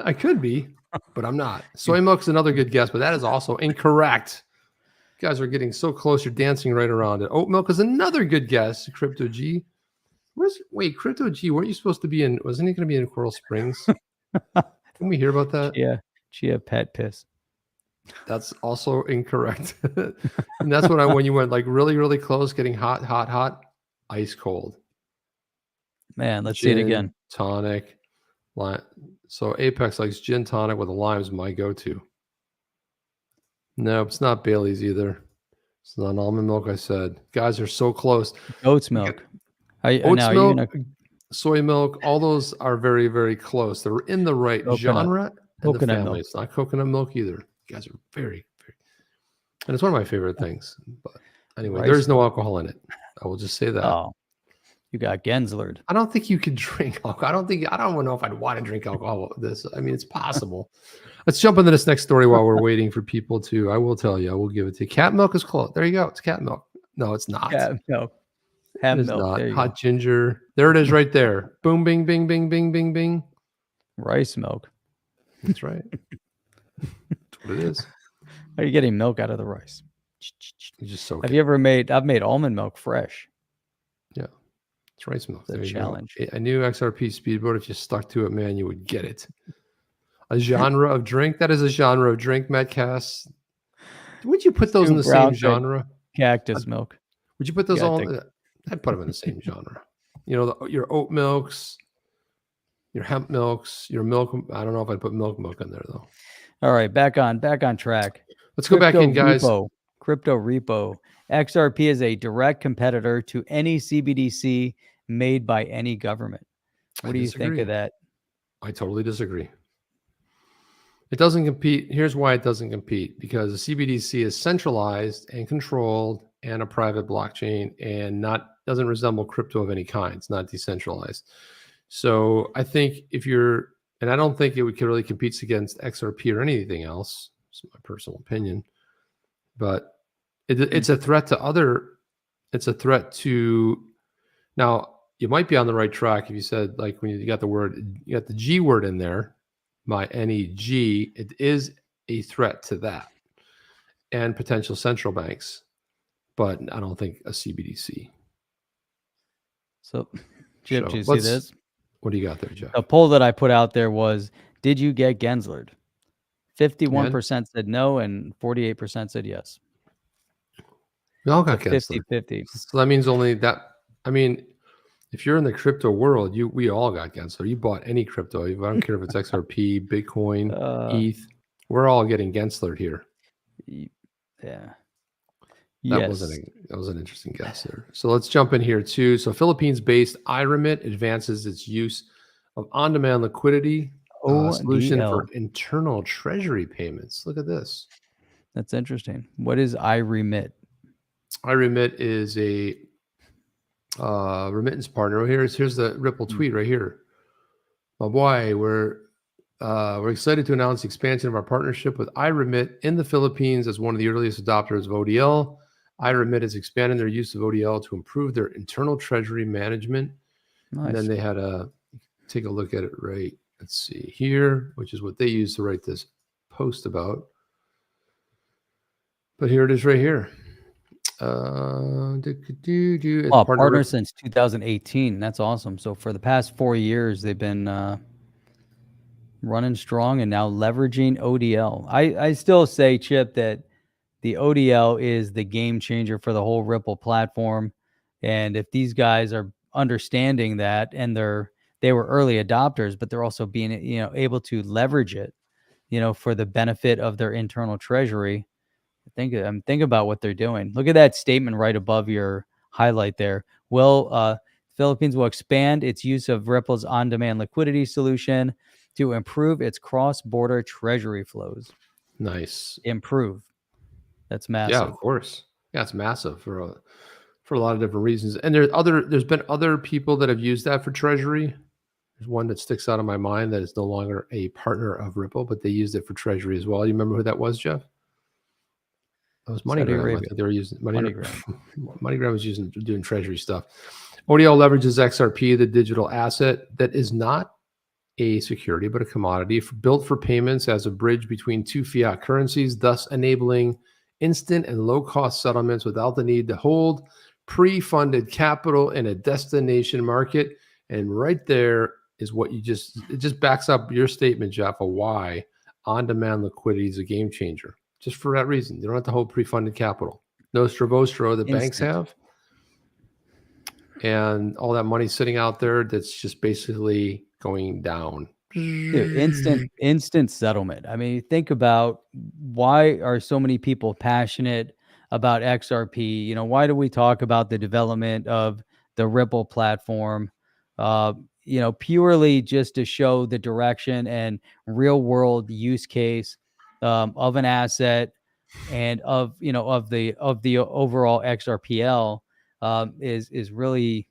I could be, but I'm not. Soy milk's another good guess, but that is also incorrect. You guys are getting so close. You're dancing right around it. Oat milk is another good guess. Crypto G. Crypto G, weren't you supposed to be in? Wasn't he going to be in Coral Springs? Can we hear about that? Yeah. Chia pet piss. That's also incorrect. And that's when you went like really, really close, getting hot, ice cold. Man, let's see it again. Tonic. So Apex likes gin tonic with a lime is my go-to. No, it's not Bailey's either. It's not almond milk, I said. Guys are so close. Oats milk. Oats milk, soy milk, all those are very, very close. They're in the right genre and the family. Milk. It's not coconut milk either. You guys are very, very... And it's one of my favorite things. But anyway, there's no alcohol in it. I will just say that. Oh, you got Genslered. I don't think you could drink alcohol. I don't know if I'd want to drink alcohol with this. I mean, it's possible. Let's jump into this next story while we're waiting for people to... I will tell you. I will give it to you. Cat milk is close. There you go. It's cat milk. No, it's not. Cat milk. It is not. Hot ginger. There it is right there. Boom, bing, bing, bing, bing, bing, bing. Rice milk. That's right. That's what it is. How are you getting milk out of the rice? You just soak Have you ever made... I've made almond milk fresh. Yeah. It's rice milk. It's a challenge. I knew XRP Speedboat. If you stuck to it, man, you would get it. A genre of drink. That is a genre of drink, Matt Cass. Would you put those in the same genre? Cactus milk. Would you put those all... I'd put them in the same genre. Your oat milks, your hemp milks, your milk. I don't know if I'd put milk in there though. All right, back on track. Let's go back in, guys. Crypto repo. XRP is a direct competitor to any CBDC made by any government. What do you think of that? I totally disagree. It doesn't compete. Here's why it doesn't compete. Because the CBDC is centralized and controlled and a private blockchain and doesn't resemble crypto of any kind. It's not decentralized. So I think and I don't think it could really compete against XRP or anything else. It's my personal opinion, but it's a threat to now you might be on the right track if you said, like, when you got the G word in there, my NEG, it is a threat to that and potential central banks, but I don't think a CBDC. So, Chip, So do you see this? What do you got there, Jeff? A poll that I put out there was, did you get Genslered? 51% said no, and 48% said yes. We all got So Gensler. 50-50. So that means only that. I mean, if you're in the crypto world, we all got Gensler. You bought any crypto. I don't care if it's XRP, Bitcoin, ETH. We're all getting Gensler here. Yeah. That was an interesting guess there. So let's jump in here too. So Philippines-based I-Remit advances its use of on-demand liquidity solution for internal treasury payments. Look at this. That's interesting. What is I-Remit? I-Remit is a remittance partner. Here's the Ripple tweet right here. Oh boy, we're excited to announce the expansion of our partnership with I-Remit in the Philippines as one of the earliest adopters of ODL. I-Remit is expanding their use of ODL to improve their internal treasury management. Nice. And then they had take a look at it right. Let's see here, which is what they used to write this post about. But here it is right here. Partner since 2018. That's awesome. So for the past 4 years, they've been running strong and now leveraging ODL. I still say, Chip, that the ODL is the game changer for the whole Ripple platform. And if these guys are understanding that, and they were early adopters, but they're also being, able to leverage it, for the benefit of their internal treasury. Think about what they're doing. Look at that statement right above your highlight there. Philippines will expand its use of Ripple's on-demand liquidity solution to improve its cross-border treasury flows. Nice. Improve. That's massive. Yeah, of course. Yeah, it's massive for a lot of different reasons. And there's been other people that have used that for treasury. There's one that sticks out in my mind that is no longer a partner of Ripple, but they used it for treasury as well. You remember who that was, Jeff? That was MoneyGram. I think they were using MoneyGram. MoneyGram was doing treasury stuff. ODL leverages XRP, the digital asset that is not a security but a commodity built for payments as a bridge between two fiat currencies, thus enabling instant and low-cost settlements without the need to hold pre-funded capital in a destination market. And right there is what it just backs up your statement, Jeff, of why on-demand liquidity is a game changer. Just for that reason. You don't have to hold pre-funded capital. No Stravostro that banks have. And all that money sitting out there that's just basically going down. Dude, instant settlement. I mean, think about, why are so many people passionate about XRP? Why do we talk about the development of the Ripple platform? Purely just to show the direction and real world use case of an asset and of the overall XRPL is really,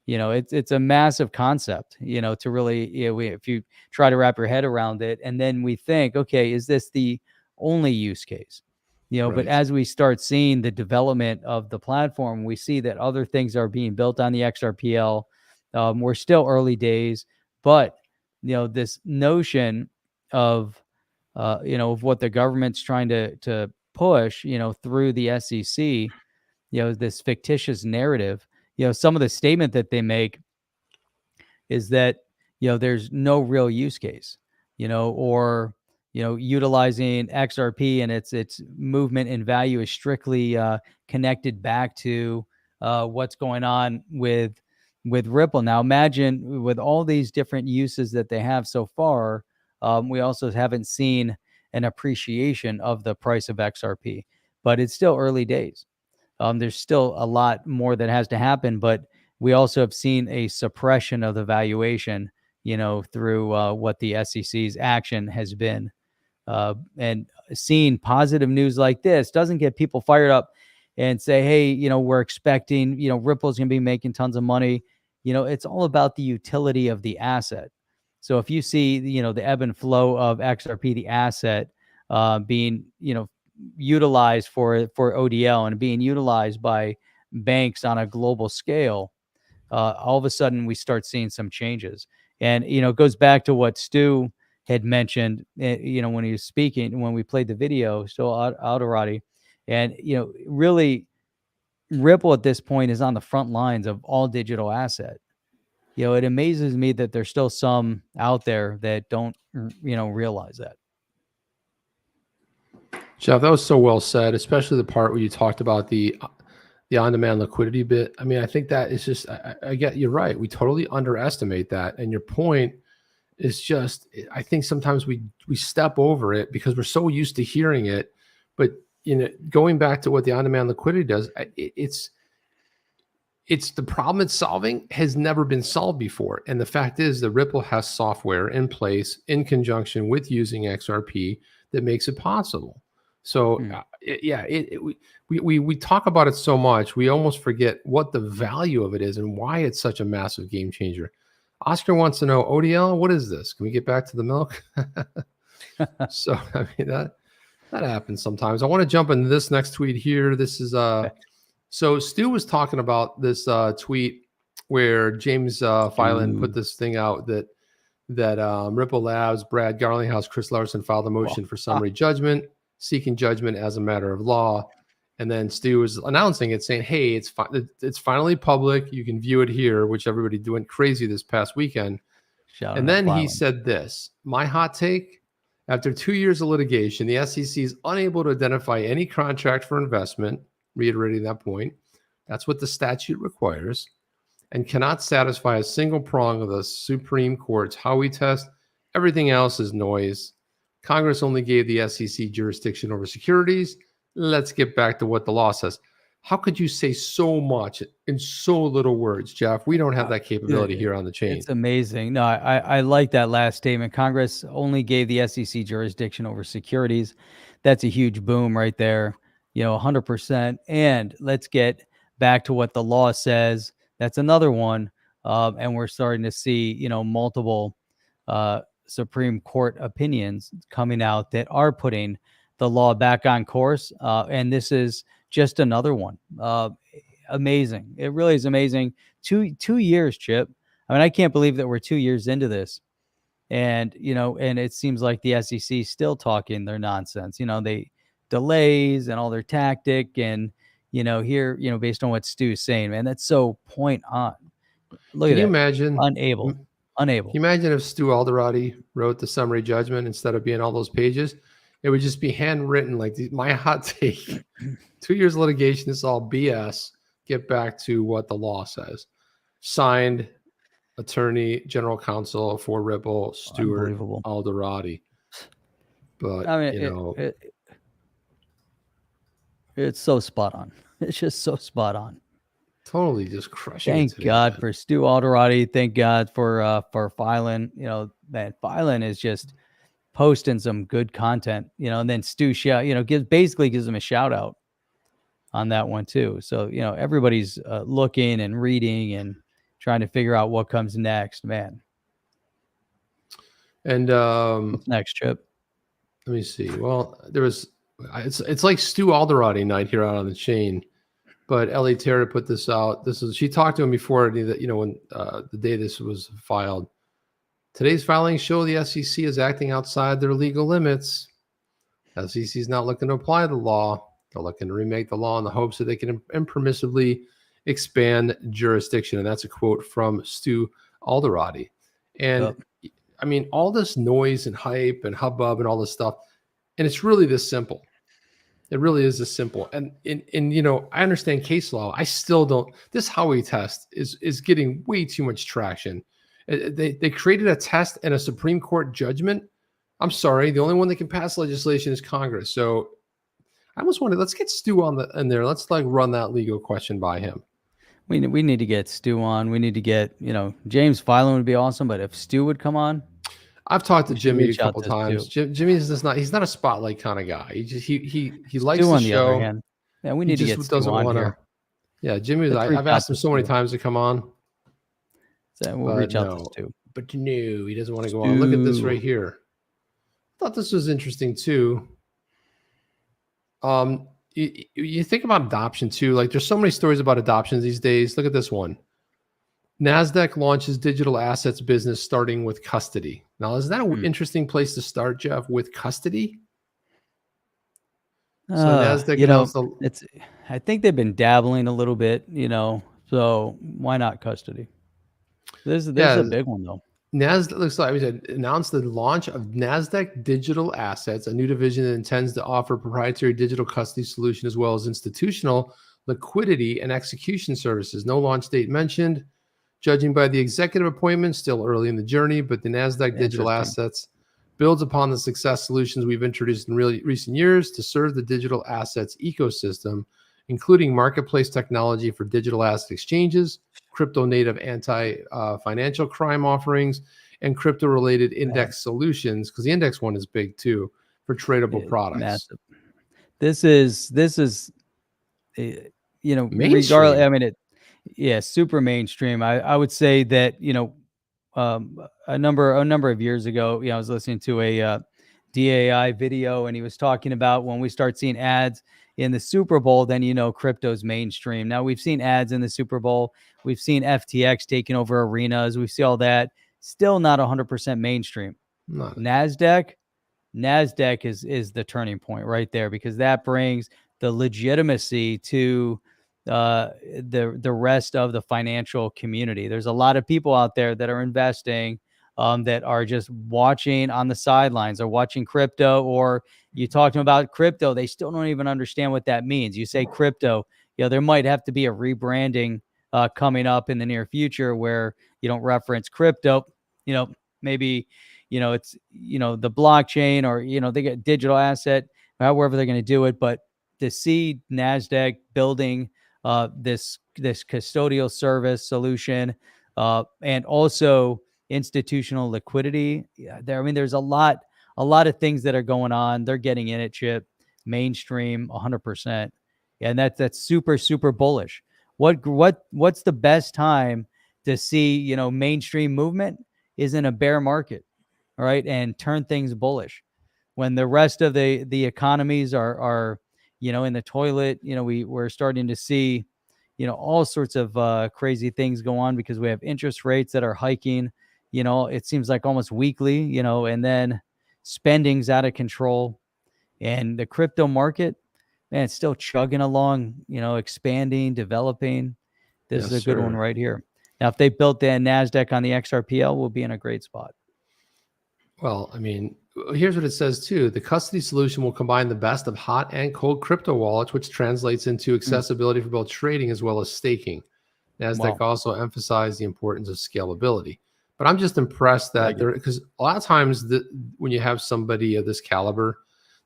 it's a massive concept, to really, if you try to wrap your head around it, and then we think, okay, is this the only use case? Right. But as we start seeing the development of the platform, we see that other things are being built on the XRPL. We're still early days, but this notion of of what the government's trying to push, through the SEC, this fictitious narrative, some of the statement that they make is that, there's no real use case, or, utilizing XRP and its movement in value is strictly connected back to what's going on with Ripple. Now, imagine with all these different uses that they have so far, we also haven't seen an appreciation of the price of XRP, but it's still early days. There's still a lot more that has to happen, but we also have seen a suppression of the valuation, through what the SEC's action has been. And seeing positive news like this doesn't get people fired up and say, hey, we're expecting, Ripple's going to be making tons of money. It's all about the utility of the asset. So if you see, the ebb and flow of XRP, the asset, being, utilized for ODL and being utilized by banks on a global scale, all of a sudden we start seeing some changes. And, it goes back to what Stu had mentioned, when he was speaking, when we played the video, Stu Alderoty, and, really Ripple at this point is on the front lines of all digital asset. It amazes me that there's still some out there that don't, realize that. Jeff, that was so well said, especially the part where you talked about the on-demand liquidity bit. I mean, I think that is just, I get you're right. We totally underestimate that. And your point is just, I think sometimes we step over it because we're so used to hearing it. But, going back to what the on-demand liquidity does, it's the problem it's solving has never been solved before. And the fact is that Ripple has software in place in conjunction with using XRP that makes it possible. So we talk about it so much, we almost forget what the value of it is and why it's such a massive game changer. Oscar wants to know, ODL, what is this? Can we get back to the milk? So, I mean, that happens sometimes. I want to jump into this next tweet here. This is, so Stu was talking about this tweet where James Filan put this thing out that Ripple Labs, Brad Garlinghouse, Chris Larson filed a motion for summary judgment, seeking judgment as a matter of law. And then Stu was announcing it, saying, hey, it's finally public. You can view it here, which everybody went crazy this past weekend. And then he said this, my hot take, after 2 years of litigation, the SEC is unable to identify any contract for investment, reiterating that point. That's what the statute requires, and cannot satisfy a single prong of the Supreme Court's Howey test. Everything else is noise. Congress only gave the SEC jurisdiction over securities. Let's get back to what the law says. How could you say so much in so little words, Jeff? We don't have that capability here on the chain. It's amazing. No, I like that last statement. Congress only gave the SEC jurisdiction over securities. That's a huge boom right there. 100%. And let's get back to what the law says. That's another one. And we're starting to see, multiple Supreme Court opinions coming out that are putting the law back on course. And this is just another one. Amazing. It really is amazing. Two years, Chip. I mean, I can't believe that we're 2 years into this. And, and it seems like the SEC is still talking their nonsense. They delays and all their tactic. And, here, based on what Stu's saying, man, that's so point on. Look at that. Can you imagine? Unable. Can you imagine if Stu Alderoty wrote the summary judgment instead of being all those pages? It would just be handwritten like my hot take. 2 years of litigation, this is all BS. Get back to what the law says. Signed, Attorney General Counsel for Ripple, Stuart Alderoty. But, I mean, it's so spot on. It's just so spot on. Totally just crushing. Thank God for Stu Alderoty. Thank God for Filan. Man, Filan is just posting some good content, and then Stu basically gives him a shout out on that one too. So, everybody's looking and reading and trying to figure out what comes next, man. And what's next, Chip? Let me see. Well, it's like Stu Alderoty night here out on the chain. But Eleanor Terret put this out. She talked to him before that, when the day this was filed. Today's filings show the SEC is acting outside their legal limits. SEC is not looking to apply the law. They're looking to remake the law in the hopes that they can impermissibly expand jurisdiction. And that's a quote from Stu Alderoty. And I mean, all this noise and hype and hubbub and all this stuff, and it's really this simple. It really is this simple. And I understand case law. I still don't. This Howey test is getting way too much traction. They created a test and a Supreme Court judgment. I'm sorry. The only one that can pass legislation is Congress. So I almost wanted, let's get Stu in there. Let's run that legal question by him. We need to get Stu on. We need to get, James Filan would be awesome. But if Stu would come on. I've talked to Jimmy a couple times. Jimmy is just he's not a spotlight kind of guy. He likes the show. Yeah, we need to get Stu on here. Yeah, Jimmy, I've asked him so many times to come on. So we'll reach out to Stu. But he doesn't want to go on. Look at this right here. I thought this was interesting too. You think about adoption too. Like there's so many stories about adoptions these days. Look at this one. Nasdaq launches digital assets business starting with custody. Now, is that an interesting place to start, Jeff, with custody? So Nasdaq announced I think they've been dabbling a little bit, so why not custody? This is a big one though. Nasdaq looks like we said announced the launch of Nasdaq Digital Assets, a new division that intends to offer proprietary digital custody solution as well as institutional liquidity and execution services. No launch date mentioned. Judging by the executive appointment, still early in the journey, but the Nasdaq Digital Assets builds upon the success solutions we've introduced in recent years to serve the digital assets ecosystem, including marketplace technology for digital asset exchanges, crypto-native anti-financial crime offerings, and crypto-related index solutions, because the index one is big too, for tradable products. Massive. This is mainstream. I mean, super mainstream. I would say that, a number of years ago, I was listening to a DAI video, and he was talking about when we start seeing ads in the Super Bowl, then crypto's mainstream. Now we've seen ads in the Super Bowl. We've seen FTX taking over arenas. We see all that. Still not 100% mainstream. Nasdaq is the turning point right there, because that brings the legitimacy to the rest of the financial community. There's a lot of people out there that are investing, that are just watching on the sidelines, or watching crypto, or you talk to them about crypto, they still don't even understand what that means. You say crypto, there might have to be a rebranding coming up in the near future where you don't reference crypto, maybe, it's, the blockchain, or, they get digital asset, however they're going to do it. But to see Nasdaq building this custodial service solution, and also institutional liquidity, there's a lot of things that are going on. They're getting in it, Chip, mainstream 100%, and that's super, super bullish. What's the best time to see mainstream movement is in a bear market, all right, and turn things bullish when the rest of the economies are in the toilet. We're starting to see all sorts of crazy things go on because we have interest rates that are hiking, it seems like almost weekly, and then spending's out of control, and the crypto market, man, it's still chugging along, expanding, developing. This is a good one right here. Now, if they built the Nasdaq on the XRPL, we'll be in a great spot. Well, here's what it says too. The custody solution will combine the best of hot and cold crypto wallets, which translates into accessibility for both trading as well as staking. Nasdaq also emphasized the importance of scalability. But I'm just impressed that because a lot of times when you have somebody of this caliber,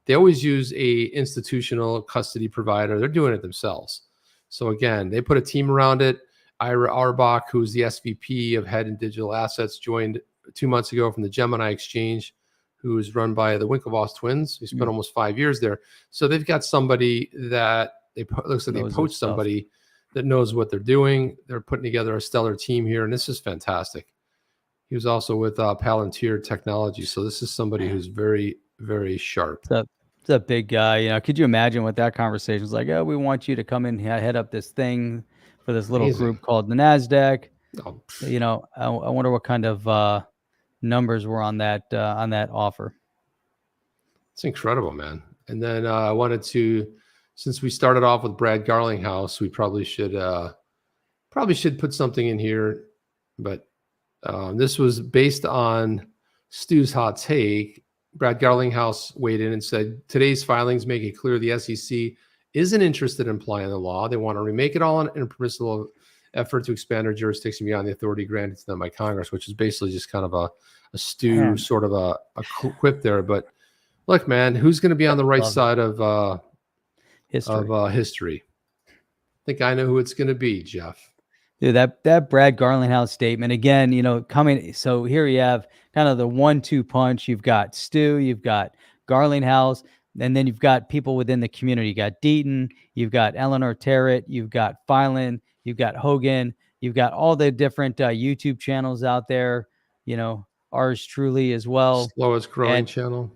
they always use a institutional custody provider. They're doing it themselves. So again, they put a team around it. Ira Arbach, who's the SVP of Head and Digital Assets, joined 2 months ago from the Gemini Exchange, who is run by the Winklevoss twins. He spent almost 5 years there. So they've got somebody that looks like they poached somebody that knows what they're doing. They're putting together a stellar team here, and this is fantastic. He was also with Palantir Technology. So this is somebody who's very, very sharp. It's a big guy. Could you imagine what that conversation is like? Oh, we want you to come in, head up this thing for this little group called the Nasdaq. I wonder what kind of numbers were on that offer. It's incredible, man. And then I wanted to, since we started off with Brad Garlinghouse, we probably should put something in here. But this was based on Stu's hot take. Brad Garlinghouse weighed in and said, today's filings make it clear the SEC isn't interested in applying the law. They want to remake it all in a permissible effort to expand our jurisdiction beyond the authority granted to them by Congress, which is basically just kind of a Stu sort of a quip there. But look, man, who's going to be on the right side of history? I think I know who it's going to be, Jeff. Dude, that Brad Garlinghouse statement again, coming. So here you have kind of the 1-2 punch. You've got Stu, you've got Garlinghouse, and then you've got people within the community. You got Deaton, you've got Eleanor Terret, you've got Filan, you've got Hogan, you've got all the different YouTube channels out there. Ours truly as well. Slowest growing channel.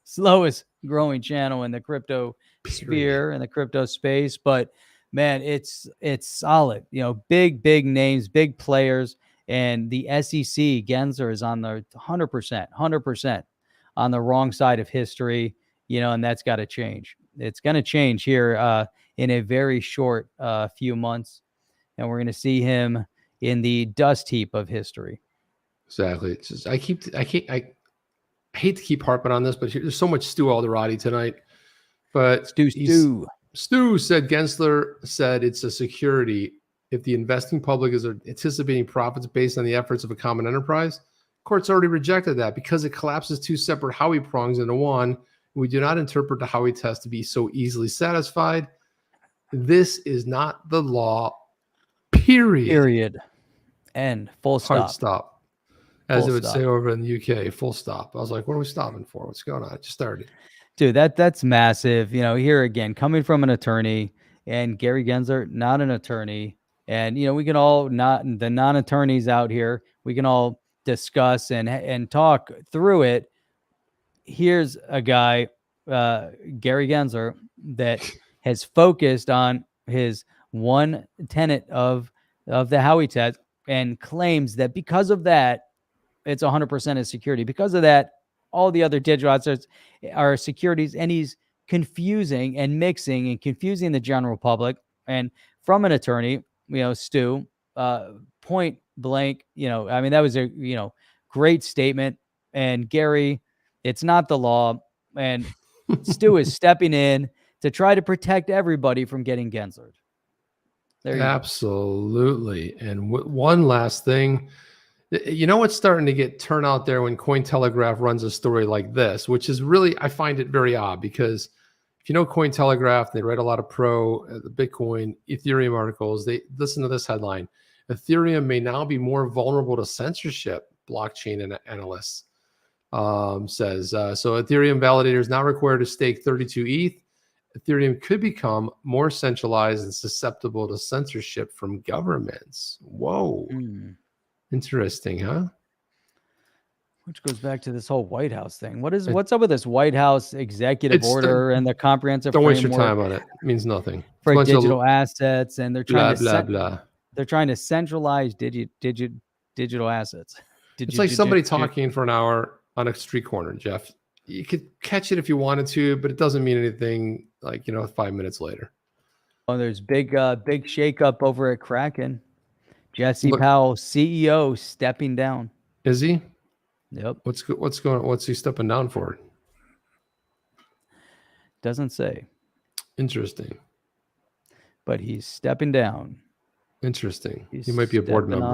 Slowest growing channel in the crypto sphere, in the crypto space. But man, it's solid. Big names, big players, and the SEC, Gensler is on the 100% on the wrong side of history, and that's got to change. It's going to change here in a very short few months, and we're going to see him in the dust heap of history. Exactly. It's just, I hate to keep harping on this, but there's so much Stu Alderoty tonight. But Stu said Gensler said it's a security if the investing public is anticipating profits based on the efforts of a common enterprise. Court's already rejected that because it collapses two separate Howey prongs into one. We do not interpret the Howey test to be so easily satisfied. This is not the law, period. And full stop. Hard stop. As it would say over in the UK, full stop. I was like, what are we stopping for? What's going on? It just started. Dude, that's massive. Here again, coming from an attorney, and Gary Gensler, not an attorney. And, we can all, the non-attorneys out here, we can all discuss and talk through it. Here's a guy, Gary Gensler, that has focused on his one tenet of the Howey test and claims that because of that, it's 100% of security. Because of that, all the other digital assets are securities, and he's confusing and mixing and confusing the general public. And from an attorney, Stu, point blank, that was a, great statement. And Gary, it's not the law. And Stu is stepping in to try to protect everybody from getting Genslered. Absolutely. And one last thing, what's starting to get turned out there when Cointelegraph runs a story like this, which is really, I find it very odd because if you know Cointelegraph, they write a lot of the Bitcoin, Ethereum articles. They listen to this headline. Ethereum may now be more vulnerable to censorship, blockchain analysts says. So Ethereum validator is now required to stake 32 ETH. Ethereum could become more centralized and susceptible to censorship from governments. Whoa. Interesting, huh? Which goes back to this whole White House thing. What's up with this White House executive order and the comprehensive framework? Don't waste your time on it. It means nothing. For digital assets, and they're trying to they're trying to centralize digital assets. It's like somebody talking for an hour on a street corner, Jeff. You could catch it if you wanted to, but it doesn't mean anything 5 minutes later. Oh, there's big shakeup over at Kraken. Jesse Powell, CEO, stepping down. Is he? Yep. What's going on? What's he stepping down for? Doesn't say. Interesting. But he's stepping down. Interesting. He might be a board member.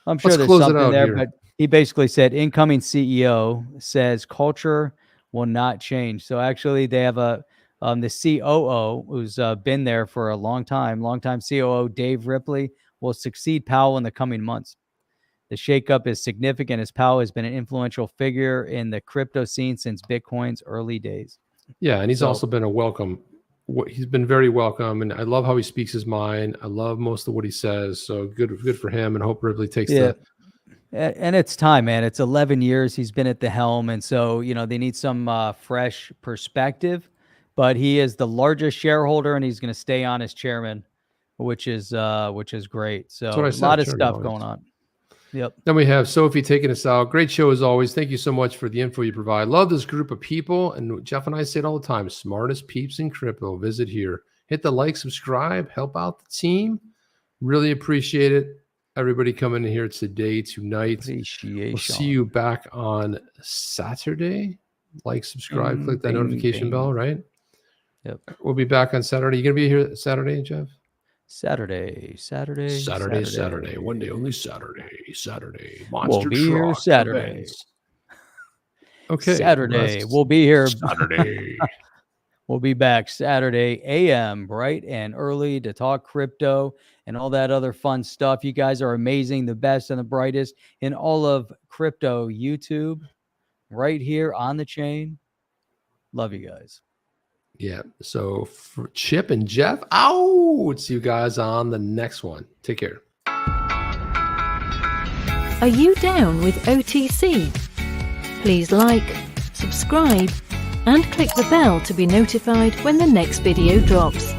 I'm sure there's something there, but he basically said incoming CEO says culture will not change. So actually they have the COO who's been there for a long time COO, Dave Ripley, will succeed Powell in the coming months. The shakeup is significant as Powell has been an influential figure in the crypto scene since Bitcoin's early days. Yeah, and he's also been he's been very welcome, and I love how he speaks his mind. I love most of what he says. So good for him, and hope Ripley takes And it's time, man. It's 11 years he's been at the helm, and so they need some fresh perspective. But he is the largest shareholder, and he's going to stay on as chairman, which is great. So a lot of stuff going on. Yep. Then we have Sophie taking us out. Great show as always. Thank you so much for the info you provide. Love this group of people. And Jeff and I say it all the time, smartest peeps in crypto. Visit here. Hit the like, subscribe, help out the team. Really appreciate it. Everybody coming in here today, tonight. Appreciation. We'll see you back on Saturday. Like, subscribe, click that notification bell, right? Yep. We'll be back on Saturday. You going to be here Saturday, Jeff? Saturday. One day only Saturday. We'll be here Saturday. Events. Okay. Saturday. We'll be here. Saturday. We'll be back Saturday a.m. bright and early to talk crypto and all that other fun stuff. You guys are amazing, the best and the brightest in all of crypto YouTube, right here on the chain. Love you guys. Yeah. So for Chip and Jeff, see you guys on the next one. Take care. Are you down with OTC? Please like, subscribe, and click the bell to be notified when the next video drops.